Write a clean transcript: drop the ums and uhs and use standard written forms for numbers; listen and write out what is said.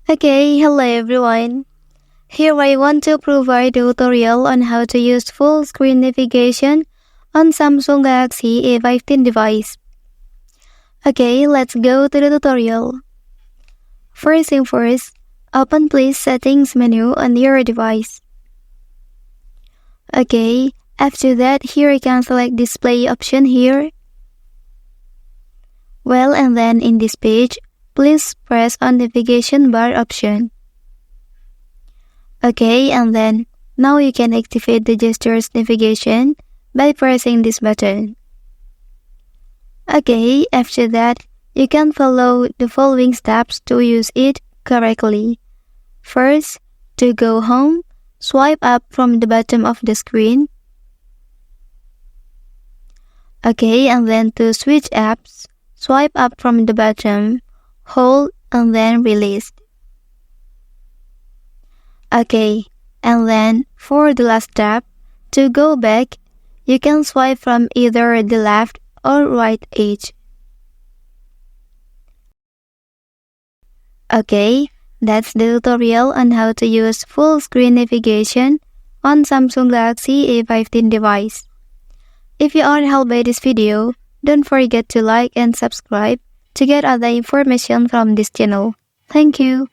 Okay, hello everyone. Here I want to provide a tutorial on how to use full screen navigation on Samsung Galaxy A15 device. Okay, let's go to the tutorial. First thing first, open please settings menu on your device. Okay, after that here you can select display option here. Well, and then in this page, please press on navigation bar option. Okay, and then now you can activate the gestures navigation by pressing this button. Okay, after that, you can follow the following steps to use it correctly. First, to go home, swipe up from the bottom of the screen. Okay, and then to switch apps, swipe up from the bottom, hold, and then release. Okay, and then for the last step, to go back, you can swipe from either the left or right edge. Okay, that's the tutorial on how to use full screen navigation on Samsung Galaxy A15 device. If you are helped by this video, don't forget to like and subscribe to get other information from this channel. Thank you.